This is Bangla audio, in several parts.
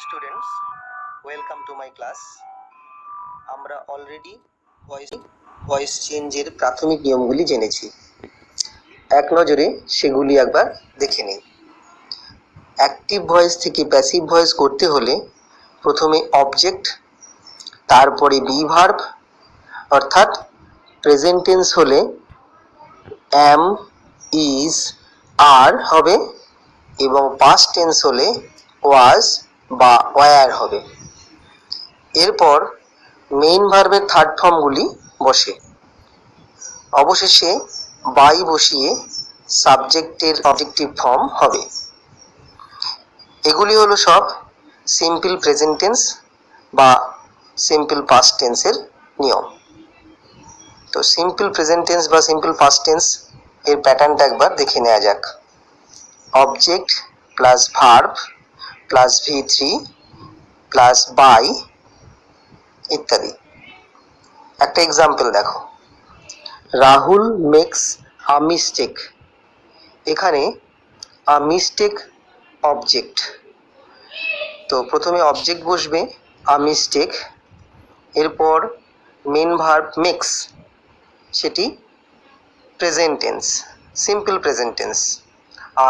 Students, welcome to my class. আমরা অলরেডি ভয়েস চেঞ্জের প্রাথমিক নিয়মগুলি জেনেছি। এক নজরে সেগুলি একবার দেখে নিই। অ্যাক্টিভ ভয়েস থেকে প্যাসিভ ভয়েস করতে হলে প্রথমে অবজেক্ট, তারপরে বি ভার্ব, অর্থাৎ প্রেজেন্ট টেন্স হলে অ্যাম, ইজ, আর হবে এবং পাস্ট টেন্স হলে ওয়াজ বা ওয়্যার হবে। এরপর মেইন ভার্বের থার্ড ফর্মগুলি বসে। অবশেষে বাই বসিয়ে সাবজেক্টের অবজেক্টিভ ফর্ম হবে। এগুলি হলো সব সিম্পল প্রেজেন্ট টেন্স বা সিম্পল পাস্ট টেন্সের নিয়ম। তো সিম্পল প্রেজেন্ট টেন্স বা সিম্পল পাস্ট টেন্স এর প্যাটার্নটা একবার দেখে নেওয়া যাক। Object plus verb plus V3 plus by ইত্যাদি। একটা এক্সাম্পল দেখো, রাহুল মেক্স আ মিস্টেক। এখানে আ মিস্টেক অবজেক্ট, তো প্রথমে অবজেক্ট বসবে আ মিস্টেক, এরপর মেন ভার্ব মেক্স, সেটি present tense, simple present tense,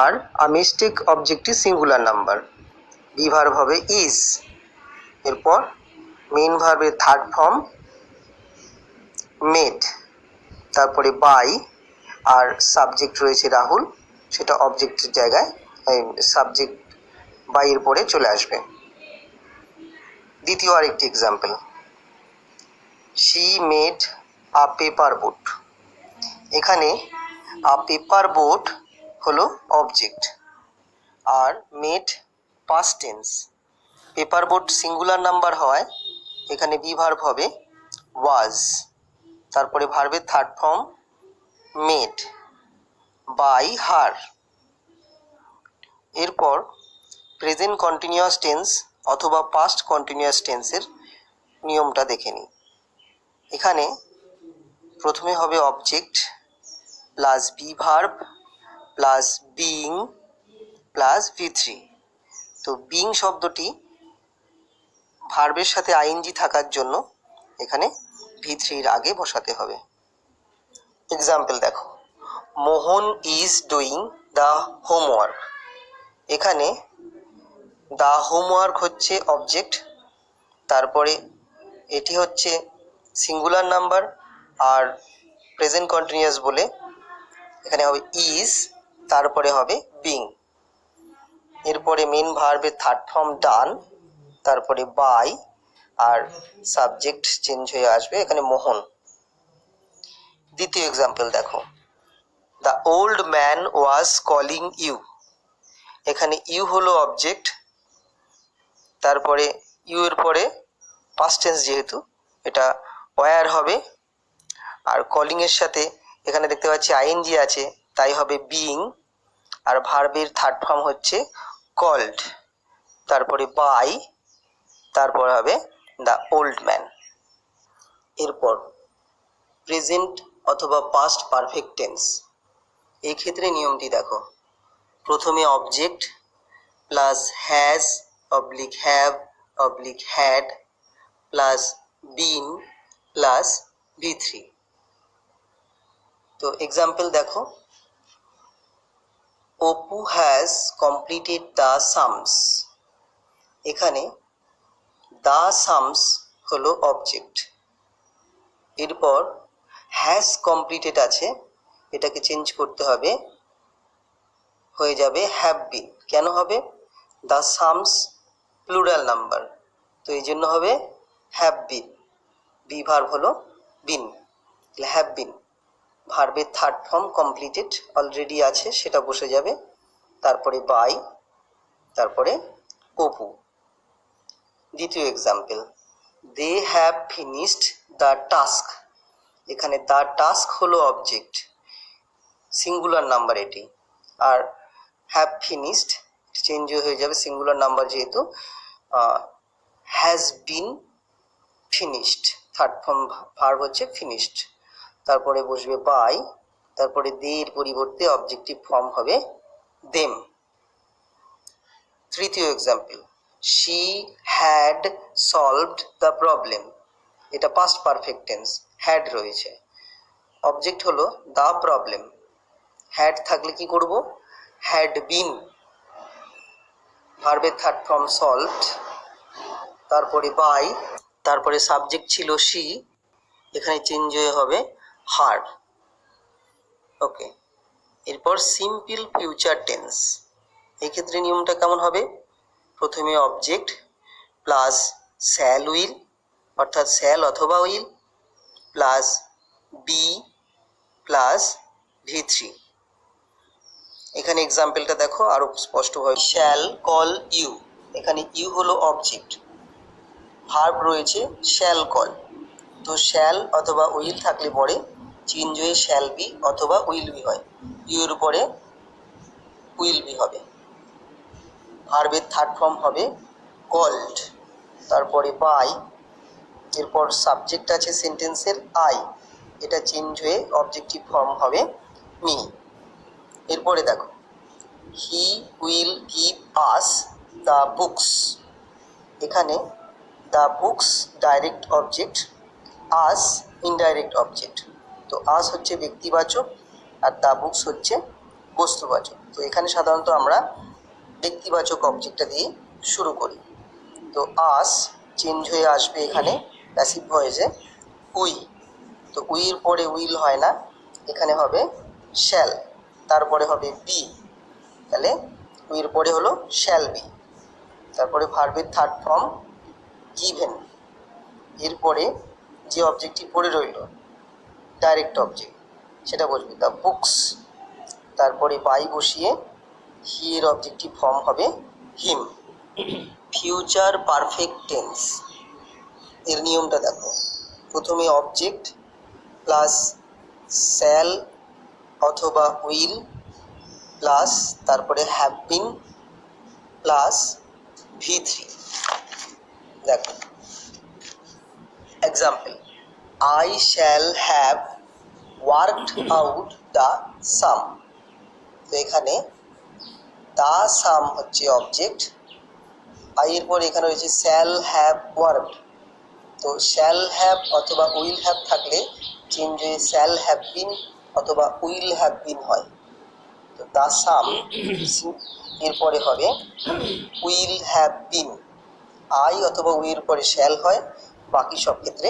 আর আ মিস্টেক অবজেক্টটি সিঙ্গুলার নাম্বার। বি ভার্ব হবে ইজ, এরপর মেন ভার্বের থার্ড ফর্ম মেড, তারপরে বাই, আর সাবজেক্ট রয়েছে রাহুল, সেটা অবজেক্টের জায়গায় সাবজেক্ট বাইয়ের পরে চলে আসবে। দ্বিতীয় আরেকটি example, she made a paper boat. এখানে আ পেপার বোট হলো অবজেক্ট আর made past tense. Paper boat singular number হওয়ায় এখানে বি ভার্ব হবে ওয়াজ, তারপরে ভার্বের third form made by her. এরপর প্রেজেন্ট কন্টিনিউয়াস টেন্স অথবা পাস্ট কন্টিনিউয়াস টেন্সের নিয়মটা দেখে নিই। এখানে প্রথমে হবে object plus be verb plus being plus V3। তো বিইং শব্দটি ভার্বের সাথে আইএনজি থাকার জন্য এখানে V3-র আগে বসাতে হবে। এক্সাম্পল দেখো, মোহন ইজ ডুইং দ্য হোমওয়ার্ক। এখানে দ্য হোমওয়ার্ক হচ্ছে অবজেক্ট, তারপরে এটি হচ্ছে সিঙ্গুলার নাম্বার আর প্রেজেন্ট কন্টিনিউয়াস বলে এখানে হবে ইজ, তারপরে হবে বিং, এরপরে মেন ভার্বের থার্ড ফর্ম ডান, তারপরে বাই, আর সাবজেক্ট চেঞ্জ হয়ে আসবে এখানে মোহন। দ্বিতীয় এক্সাম্পল দেখো, the old man was calling you. এখানে ইউ হলো অবজেক্ট, তারপরে ইউ এর পরে পাস্ট টেন্স যেহেতু এটা ওয়্যার হবে, আর কলিং এর সাথে এখানে দেখতে পাচ্ছি আইএনজি আছে তাই হবে বিইং, আর ভার্বের থার্ড ফর্ম হচ্ছে কল্ড, তারপরে বাই, তারপর হবে দ্য ওল্ড ম্যান। এরপর প্রেজেন্ট অথবা পাস্ট পারফেক্ট টেন্স, এই ক্ষেত্রে নিয়মটি দেখো, প্রথমে object plus has oblique have oblique had plus been plus V3। তো এক্সাম্পল দেখো, Apu has completed the sums. এখানে দ্য সামস হলো অবজেক্ট, এরপর হ্যাজ কমপ্লিটেড আছে, এটাকে চেঞ্জ করতে হবে, হয়ে যাবে হ্যাভ বিন। কেন হবে? দ্য সামস প্লুরাল নাম্বার, তো এই জন্য হবে হ্যাভ বিন। বি ভার্ব হলো বিন, হ্যাভ বিন। ভার্বের থার্ড ফর্ম কমপ্লিটেড অলরেডি আছে, সেটা বসে যাবে, তারপরে বাই, তারপরে অপু। দ্বিতীয় example, they have finished the task. এখানে দ্য টাস্ক হলো অবজেক্ট, সিঙ্গুলার নাম্বার এটি, আর হ্যাভ ফিনিশড চেঞ্জ হয়ে যাবে সিঙ্গুলার নাম্বার যেহেতু, has been finished, third form verb হচ্ছে ফিনিশড, তারপরে বসবে বাই, তারপরে দে এর পরিবর্তে অবজেক্টিভ ফর্ম হবে দেম। তৃতীয় example, she had solved the problem, এটা পাস্ট পারফেক্ট টেন্স, হ্যাড রয়েছে। অবজেক্ট হলো দ্য প্রবলেম, হ্যাড থাকলে কি করব, হ্যাড বিন, ভার্বের থার্ড ফর্ম সলভড, তারপরে বাই, তারপরে সাবজেক্ট ছিল শি, এখানে চেঞ্জ হয়ে হবে হার। ওকে, এরপর সিম্পল ফিউচার টেন্স, এক্ষেত্রে নিয়মটা কেমন হবে, প্রথমে অবজেক্ট প্লাস শ্যাল উইল, অর্থাৎ শ্যাল অথবা will, plus be plus V3। এখানে এক্সাম্পলটা দেখো আরো স্পষ্টভাবে, শ্যাল কল ইউ, এখানে ইউ হলো অবজেক্ট, ভার্ব রয়েছে শ্যাল কল, তো শ্যাল অথবা উইল থাকলে পরে চেঞ্জ হয়ে শ্যাল বি অথবা উইল বি হয়, ইউ এর উপরে উইল বি হবে। ভার্বের থার্ড ফর্ম হবে কল্ড, তারপরে বাই, এরপর সাবজেক্ট আছে সেন্টেন্সের আই, এটা চেঞ্জ হয়ে অবজেক্টিভ ফর্ম হবে মি। এরপরে দেখো he will give us the books, এখানে the books direct object, us indirect object, তো আস হচ্ছে ব্যক্তিবাচক আর দ্য বুকস হচ্ছে বস্তুবাচক। তো এখানে সাধারণত আমরা ব্যক্তিবাচক অবজেক্টটা দিয়ে শুরু করি, তো আস চেঞ্জ হয়ে আসবে এখানে প্যাসিভ ভয়েসে উই, তো উইয়ের পরে উইল হয় না, এখানে হবে শ্যাল, তারপরে হবে বি, তাহলে উইয়ের পরে হলো শ্যাল বি, তারপরে ভার্বের থার্ড ফর্ম গিভেন, এরপরে যে অবজেক্টটি পড়ে রইল ডাইরেক্ট অবজেক্ট, সেটা বসবে দ্য বুকস, তারপরে বাই বসিয়ে হি এর অবজেক্টিভ ফর্ম হবে হিম। ফিউচার পারফেক্ট টেন্স, এর নিয়মটা দেখো, প্রথমে অবজেক্ট প্লাস শ্যাল অথবা উইল প্লাস তারপরে হ্যাভ বিন প্লাস V3। দেখো example, I shall have worked out the sum, তো এখানে দ্য সাম হচ্ছে অবজেক্ট, আই এর পর এখানে রয়েছে শ্যাল হ্যাভ ওয়ার্কড, তো শ্যাল হ্যাভ অথবা উইল হ্যাভ থাকলে চেঞ্জ হয়ে শ্যাল হ্যাভ বিন অথবা উইল হ্যাভ বিন হয়, তো দ্য সাম এরপরে হবে উইল হ্যাভ বিন, আই অথবা উইল পরে শ্যাল হয়, বাকি সব ক্ষেত্রে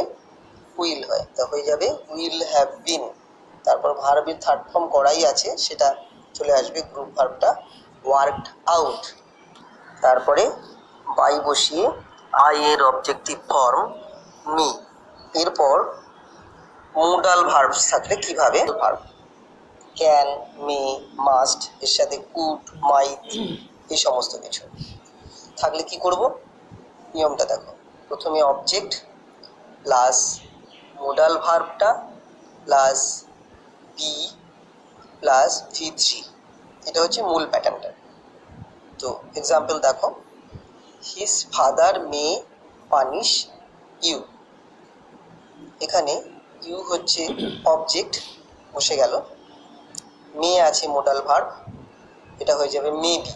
উইল হয়, তা হয়ে যাবে উইল হ্যাভ বিন। তারপর ভার্বের থার্ড ফর্ম করাই আছে, সেটা চলে আসবে গ্রুপ ভার্বটা ওয়ার্কড আউট, তারপরে বাই বসিয়ে আই এর অবজেক্টিভ ফর্ম মি। এরপর মোডাল ভার্বস থাকলে কিভাবে, ভার্ব ক্যান, মে, মাস্ট, এর সাথে কুড, মাইট, এই সমস্ত কিছু থাকলে কি করব, নিয়মটা দেখো, প্রথমে অবজেক্ট প্লাস মোডাল ভার্বটা প্লাস বি প্লাস V3, এটা হচ্ছে মূল প্যাটার্নটা। তো এক্সাম্পল দেখো, his father may punish you, এখানে ইউ হচ্ছে অবজেক্ট বসে গেল, মে আছে মোডাল ভার্ব, এটা হয়ে যাবে মে বি,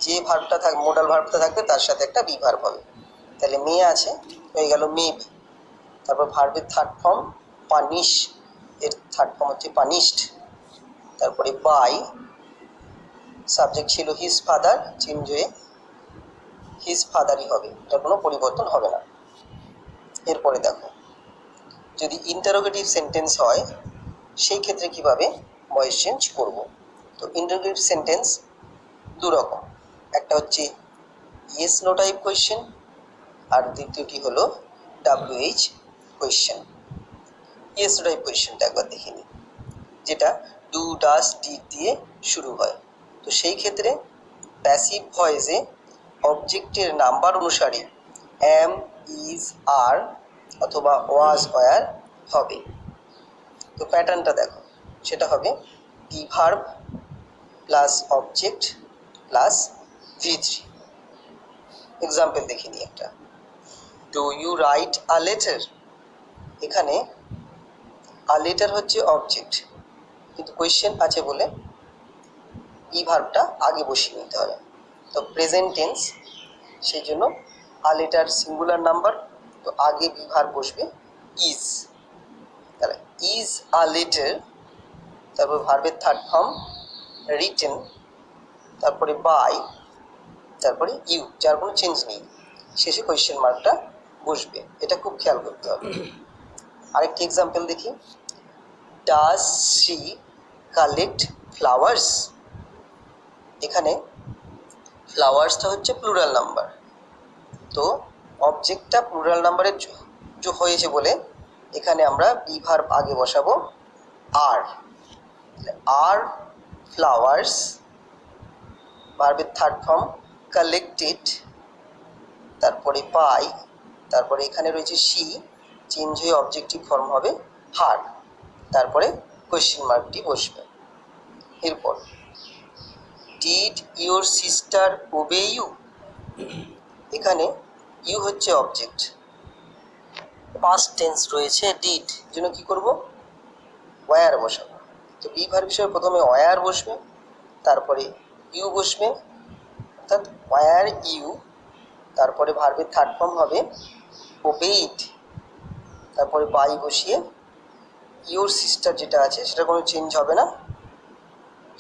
যে ভার্বটা মোডাল ভার্বটা থাকবে তার সাথে একটা বি ভার্ব হবে, তাহলে মে আছে হয়ে গেল মে বি। তারপর ভার্বের থার্ড ফর্ম পানিশ, এর থার্ড ফর্ম হচ্ছে পানিশড, তারপরে বাই, সাবজেক্ট ছিল হিজ ফাদার, চেঞ্জ হয়ে হিজ ফাদারই হবে, এটা কোনো পরিবর্তন হবে না। এরপরে দেখো যদি ইন্টারোগেটিভ সেন্টেন্স হয় সেই ক্ষেত্রে কিভাবে ভয়েস চেঞ্জ করব, তো ইন্টারোগেটিভ সেন্টেন্স দু রকম, একটা হচ্ছে ইয়েস নো টাইপ কোয়েশ্চেন আর দ্বিতীয়টি হলো WH question. Yes no type কোয়েশ্চেনটা একবার দেখে নিই, যেটা ডু ডাস ডিড দিয়ে শুরু হয়, তো সেই ক্ষেত্রে প্যাসিভ ভয়েসে অবজেক্টের নাম্বার অনুসারে অ্যাম, ইজ, আর অথবা ওয়াজ, ওয়ার হবে। তো প্যাটার্নটা দেখো, সেটা হবে be verb plus object plus V3। Example দেখে নিই একটা, do you write a letter, এখানে আ লেটার হচ্ছে অবজেক্ট, কিন্তু কোয়েশ্চেন আছে বলে ই ভার্বটা আগে বসিয়ে নিতে হবে। তো প্রেজেন্ট টেন্স সেই জন্য আ লেটার সিঙ্গুলার নাম্বার, তো আগে বি ভার্ব বসবে ইজ। তাহলে ইজ আ লেটার, তারপর ভার্বের থার্ড ফর্ম রিটেন, তারপরে বাই, তারপরে ইউ, যার কোনো চেঞ্জ নেই, শেষে কোয়েশ্চেন মার্কটা বসবে। এটা খুব খেয়াল করতে হবে। আরেকটি এক্সাম্পল দেখি, ডাজ শি কালেক্ট ফ্লাওয়ার্স। এখানে ফ্লাওয়ার্সটা হচ্ছে প্লুরাল নাম্বার, তো অবজেক্টটা প্লুরাল নাম্বারের হয়েছে বলে এখানে আমরা বি ভার্ব আগে বসাবো আর। আর ফ্লাওয়ার্স, ভার্বের থার্ড ফর্ম কালেক্টেড, তারপরে বাই, তারপরে এখানে রয়েছে শি, চেঞ্জ হয়ে অবজেক্টিভ ফর্ম হবে হার, তারপরে কোয়েশ্চেন মার্কটি বসবে। এরপর ডিড ইউর সিস্টার ওবে ইউ। এখানে ইউ হচ্ছে অবজেক্ট, পাস্ট টেন্স রয়েছে ডিড, জন্য কি করব, ওয়্যার বসাবো। তো বি ভার্ব হিসেবে প্রথমে ওয়্যার বসবে, তারপরে ইউ বসবে, অর্থাৎ ওয়্যার ইউ, তারপরে ভার্বের থার্ড ফর্ম হবে ওবেইড, তারপরে বাই বসিয়ে ইউর সিস্টার যেটা আছে সেটা কোনো চেঞ্জ হবে না,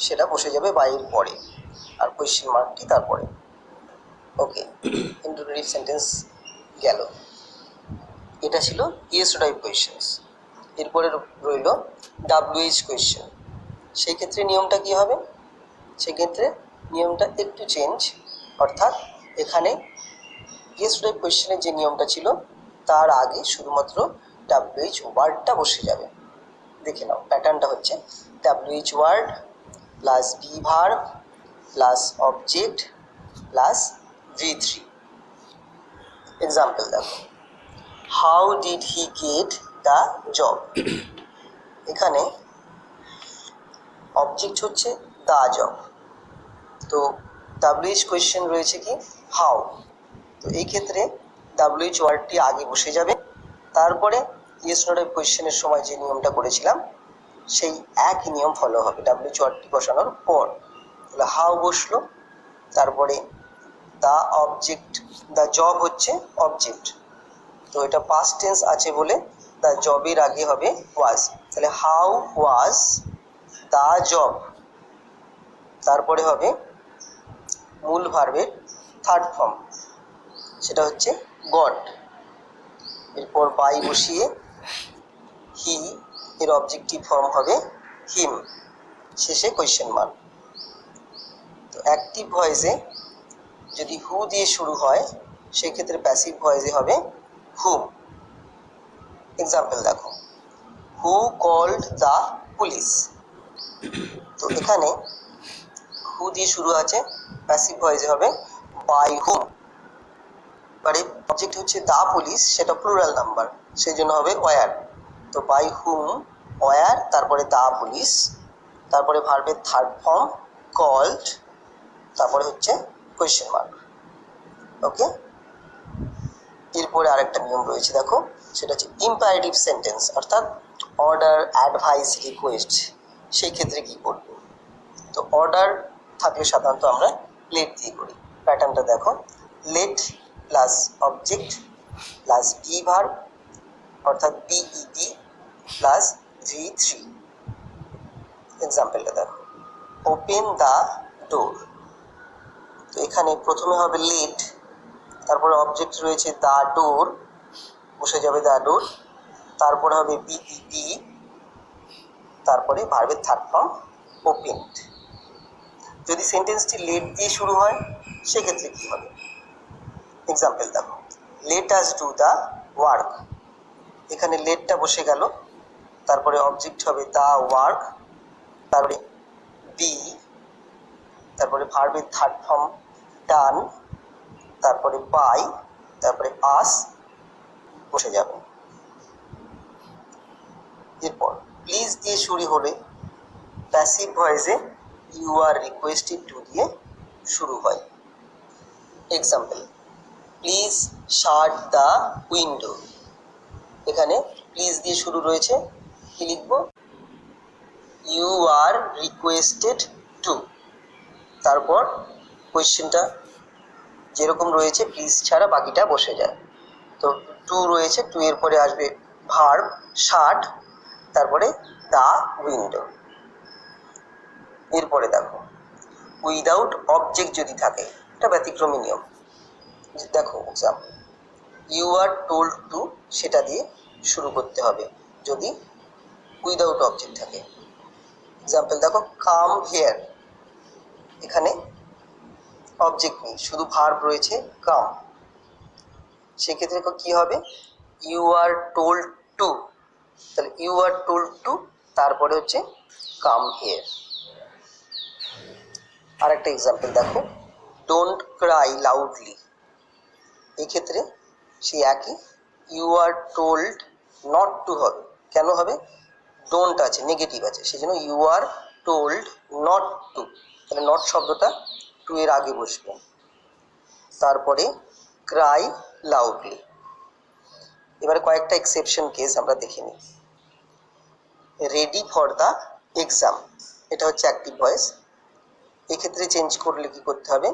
সেটা বসে যাবে বাইয়ের পরে, আর কোয়েশ্চেন মার্কটি তারপরে। ওকে, ইন্ট্রোডাক্টরি সেন্টেন্স গেল। এটা ছিল ইয়েস টাইপ কোয়েশ্চেন্স। এরপরে রইল ডাব্লিউএইচ কোয়েশ্চেন। সেই ক্ষেত্রে নিয়মটা কি হবে, সেক্ষেত্রে নিয়মটা একটু চেঞ্জ, অর্থাৎ এখানে ইয়েস টাইপ কোয়েশ্চেনের যে নিয়মটা ছিল তার আগে শুধুমাত্র ডাব্লিউএইচ ওয়ার্ডটা বসে যাবে। দেখে নাও, প্যাটার্নটা হচ্ছে WH word plus be verb plus object plus V3। Example দেখো, how did he get the job. এখানে অবজেক্ট হচ্ছে দ্য জব, তো ডাব্লিউএইচ কোয়েশ্চেন রয়েছে কি হাউ, তো এই ক্ষেত্রে ডাব্লিউএইচ ওয়ার্ডটি আগে বসে যাবে, তারপরে ইয়েস নো টাইপ কোয়েশ্চেনের সময় যে নিয়মটা করেছিলাম সেই একই নিয়ম ফলো হবে ডাব্লিউএইচ ওয়ার্ডটি বসানোর পর। তাহলে হাউ বসলো, তারপরে দ্য অবজেক্ট, দ্য জব হচ্ছে অবজেক্ট, তো এটা পাস্ট টেন্স আছে বলে দ্য জবের আগে হবে ওয়াজ, তাহলে হাউ ওয়াজ দ্য জব, তারপরে হবে মূল ভার্বের থার্ড ফর্ম, সেটা হচ্ছে গট, এরপর বাই বসিয়ে হি এর অবজেক্টিভ ফর্ম হবে হিম, শেষে কোয়েশ্চেন মার্ক। তো অ্যাক্টিভ ভয়েসে যদি হু দিয়ে শুরু হয় সেক্ষেত্রে প্যাসিভ ভয়েসে হবে হুম। এক্সাম্পল দেখো, হু কল্ড দ্য পুলিশ। তো এখানে হু দিয়ে শুরু আছে, প্যাসিভ ভয়েসে হবে বাই হুম, এবারে অবজেক্ট হচ্ছে দ্য পুলিশ, সেটা প্লুরাল নাম্বার, সেই জন্য হবে ওয়্যার, তো বাই হুম ওয়্যার, তারপরে দ্য পুলিশ, তারপরে ভার্বের থার্ড ফর্ম কল্ড, তারপরে হচ্ছে কোয়েশ্চেন মার্ক। ওকে, এরপরে আরেকটা নিয়ম রয়েছে দেখো, সেটা হচ্ছে ইম্পারেটিভ সেন্টেন্স, অর্থাৎ অর্ডার, অ্যাডভাইস, রিকোয়েস্ট, সেই ক্ষেত্রে কি করব। তো অর্ডার থাকলে সাধারণত আমরা লেট দিয়ে করি। প্যাটার্নটা দেখো, let plus object plus be verb, অর্থাৎ বিইডি প্লাস V3। এক্সাম্পলটা দেখো, ওপেন দ্য ডোর। তো এখানে প্রথমে হবে লেট, তারপরে অবজেক্ট রয়েছে দ্য ডোর, বসে যাবে দ্য ডোর, তারপরে হবে বিইডি, তারপরে ভার্বের থার্ড ফর্ম ওপেনড। যদি সেন্টেন্সটি লেট দিয়ে শুরু হয় সেক্ষেত্রে কি হবে, এক্সাম্পল দেখো, let us do the work. এখানে লেটটা বসে গেল, তারপরে অবজেক্ট হবে দ্য ওয়ার্ক, তারপরে বি, তারপরে ভার্বের থার্ড ফর্ম ডান, তারপরে বাই, তারপরে আস বসে যাবে। এরপর প্লিজ দিয়ে শুরু হলে প্যাসিভ ভয়েসে ইউ আর রিকোয়েস্টেড টু দিয়ে শুরু হয়। Example, please shut the window. এখানে প্লিজ দিয়ে শুরু রয়েছে, কি লিখব, ইউ আর রিকোয়েস্টেড টু, তারপর কোয়েশ্চেনটা যেরকম রয়েছে প্লিজ ছাড়া বাকিটা বসে যায়। তো টু রয়েছে, টু এর পরে আসবে ভার্ব শার্ট, তারপরে দ্য উইন্ডো। এরপরে দেখো উইদাউট অবজেক্ট যদি থাকে, এটা ব্যতিক্রমী নিয়ম। দেখো example, you are told to, সেটা দিয়ে শুরু করতে হবে যদি উইদাউট অবজেক্ট থাকে। এক্সাম্পল দেখো, কাম হিয়ার, এখানে অবজেক্ট নেই, শুধু ভার্ব রয়েছে কাম। সেক্ষেত্রে কি হবে, ইউ আর টোল্ড টু, তাহলে ইউ আর টোল্ড টু, তারপরে হচ্ছে কাম হিয়ার। আর একটা এক্সাম্পল দেখো, ডোন্ট ক্রাই লাউডলি, এক্ষেত্রে সেই একই, you are told not to হবে। কেন হবে, ডোন্ট আছে, নেগেটিভ আছে, সেই জন্য you are told not to, তাহলে নট শব্দটা টু এর আগে বসবে। তারপরে ক্রাই লাউডলি। এবারে কয়েকটা এক্সেপশন কেস আমরা দেখে নিই। রেডি ফর দ্য এক্সাম, এটা হচ্ছে অ্যাক্টিভ ভয়েস, এক্ষেত্রে চেঞ্জ করলে কি করতে হবে,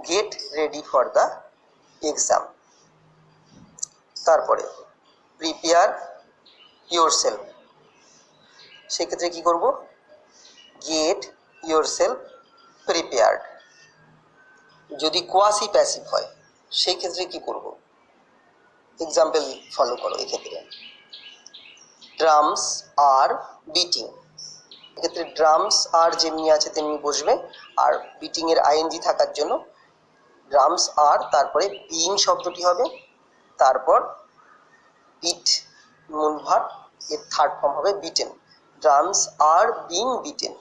get ready for the exam. তারপরে প্রিপেয়ার ইয়োর সেলফ, সেক্ষেত্রে কি করব, গেট ইয়োর সেলফ প্রিপেয়ার্ড। যদি কোয়াসি প্যাসিভ হয় সেই ক্ষেত্রে কি করব, এক্সাম্পল ফলো করো। এক্ষেত্রে ড্রামস আর বিটিং, এক্ষেত্রে ড্রামস আর যেমনি আছে তেমনি বসবে, আর বিটিং এর আইএনজি থাকার জন্য ড্রামস আর, তারপরে বিইং শব্দটি হবে, তারপর বিট মূল ভার্ব, এর থার্ড ফর্ম হবে beaten, drums are being beaten.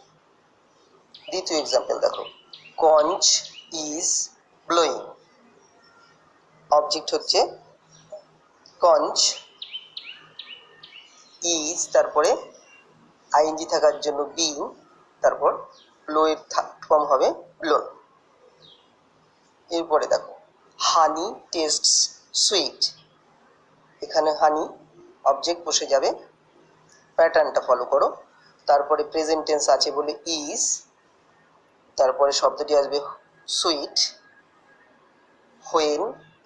দ্বিতীয় এক্সাম্পল দেখো, কঞ্চ ইজ ব্লোয়িং, অবজেক্ট হচ্ছে কঞ্চ, ইজ তারপরে আইএনজি থাকার জন্য বিং, তারপর ব্লো এর থার্ড ফর্ম হবে ব্লোন। এরপরে দেখো, হানি টেস্টস সুইট, এখানে হানি অবজেক্ট বসে যাবে, প্যাটার্নটা ফলো করো। তারপরে প্রেজেন্ট টেন্স আছে বলে ইজ, তারপরে শব্দটি আসবে sweet, when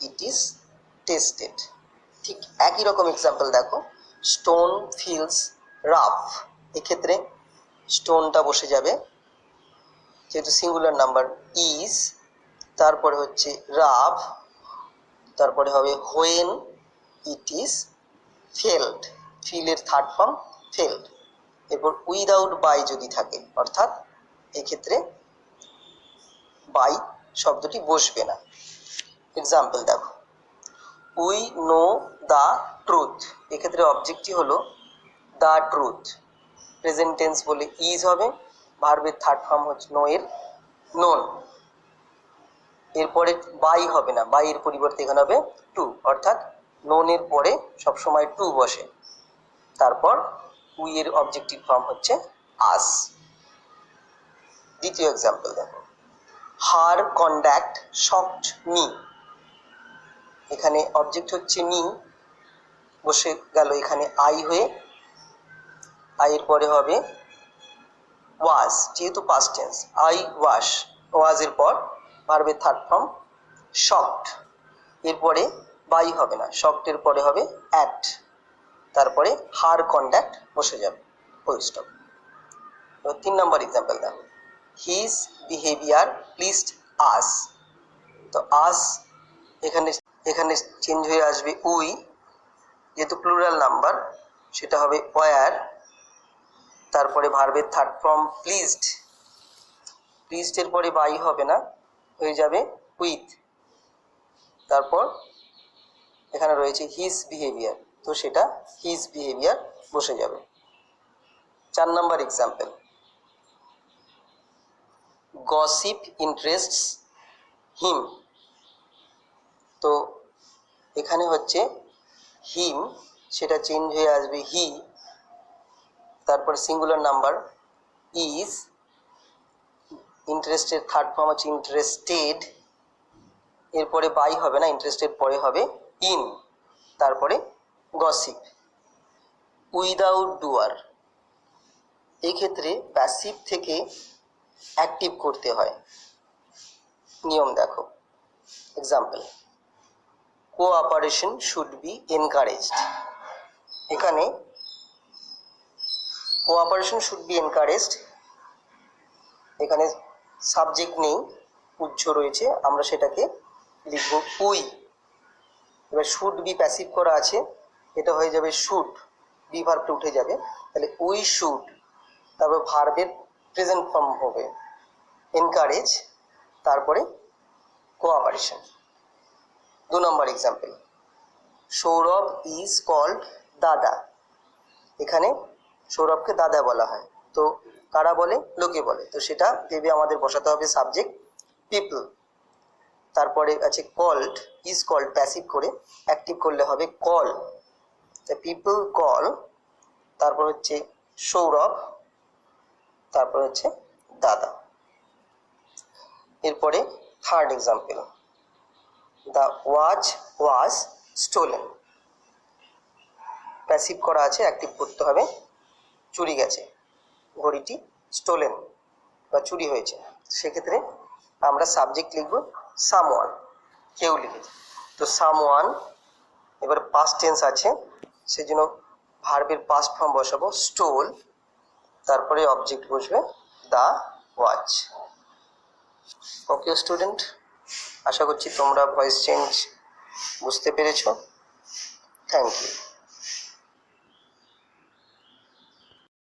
it is tasted. ঠিক একই রকম এক্সাম্পল দেখো, স্টোন ফিলস রাফ, এক্ষেত্রে স্টোনটা বসে যাবে, যেহেতু সিঙ্গুলার নাম্বার ইজ, তারপরে হচ্ছে রাফ, তারপরে হবে হোয়েন ইট ইজ ফেল্ড, ফিলের থার্ড ফর্ম ফেল্ড। এরপর উইদাউট বাই যদি থাকে, অর্থাৎ এক্ষেত্রে বাই শব্দটি বসবে না। এক্সাম্পল দেখো, উই নো দ্য ট্রুথ, এক্ষেত্রে অবজেক্টটি হলো দ্য ট্রুথ, প্রেজেন্ট টেন্স বলে ইজ হবে, ভার্বের থার্ড ফর্ম হচ্ছে নো এর নোন। এরপরে বাই হবে না, বাই এর পরিবর্তে এখানে হবে টু, অর্থাৎ নোন এর পরে সবসময় টু বসে। তারপর উই এর অবজেক্টিভ ফর্ম হচ্ছে আস। দ্বিতীয় এক্সাম্পল দেখো, হার কন্ডাক্ট শকড মি, এখানে অবজেক্ট হচ্ছে মি, বসে গেল এখানে আই হয়ে, আই এর পরে হবে ওয়াজ, যেহেতু পাস্ট টেন্স, আই ওয়াশ, ওয়াজ এর পর ভার্বের থার্ড ফর্ম শকড, এরপরে বাই হবে না, শকড এর পরে হবে অ্যাট, তারপরে হার কন্ডাক্ট বসে যাবে, ফুল স্টপ। তিন নম্বর এক্সাম্পল দেখো, হিজ বিহেভিয়ার প্লিজড আস, তো আস এখানে এখানে চেঞ্জ হয়ে আসবে উই, যেহেতু প্লুরাল নাম্বার সেটা হবে ওয়ার, তারপরে ভার্বের থার্ড ফর্ম প্লিজড, প্লিজড এর পরে বাই হবে না, হয়ে যাবে উইথ, তারপর এখানে রয়েছে হিজ বিহেভিয়ার, তো সেটা হিজ বিহেভিয়ার বসে যাবে। চার নম্বর এক্সাম্পল, গসিপ ইন্টারেস্টস হিম, তো এখানে হচ্ছে হিম, সেটা চেঞ্জ হয়ে আসবে হি, তারপর সিঙ্গুলার নাম্বার ইজ, ইন্টারেস্টের থার্ড ফর্ম হচ্ছে ইন্টারেস্টেড, এরপরে বাই হবে না, ইন্টারেস্টেড পরে হবে ইন, তারপরে গসিপ। উইদাউট ডুয়ার, এক্ষেত্রে প্যাসিভ থেকে অ্যাক্টিভ করতে হয়। নিয়ম দেখো, example, cooperation should be encouraged. এখানে কোঅপারেশন শুড বি এনকারেজড, এখানে সাবজেক্ট নেই, উজ্জ রয়েছে, আমরা সেটাকে লিখব উই। এবার শুড বি প্যাসিভ করা আছে, এটা হয়ে যাবে শুড, বি ভার্বটা উঠে যাবে, তাহলে উই শুড, তারপর ভার্বের প্রেজেন্ট ফর্ম হবে এনকারেজ, তারপরে কোঅপারেশন। 2 নম্বর example, Sourav is called Dada. এখানে সৌরভকে দাদা বলা হয়, তো কারা বলে? লোকে বলে, তো সেটা ভেবে আমাদের বসাতে হবে সাবজেক্ট পিপল। তারপরে আছে কল্ড, ইজ কল্ড প্যাসিভ করে অ্যাক্টিভ করলে হবে কল, পিপল কল, তারপর হচ্ছে সৌরভ, তারপর হচ্ছে দাদা। এরপরে third example, the watch was stolen. Passive করা আছে, অ্যাক্টিভ করতে হবে চুরি গেছে, ঘড়িটি স্টোলেন বা চুরি হয়েছে, সেক্ষেত্রে আমরা সাবজেক্ট লিখব সামওয়ান, কেউ লিখেছে, তো সামওয়ান। এবার পাস্ট টেন্স আছে, সেজন্য ভার্বের পাস্ট ফর্ম বসাবো স্টোল, তারপরে অবজেক্ট বসবে দ্য ওয়াচ। ওকে স্টুডেন্ট, আশা করছি তোমরা ভয়েস চেঞ্জ বুঝতে পেরেছো। Thank you.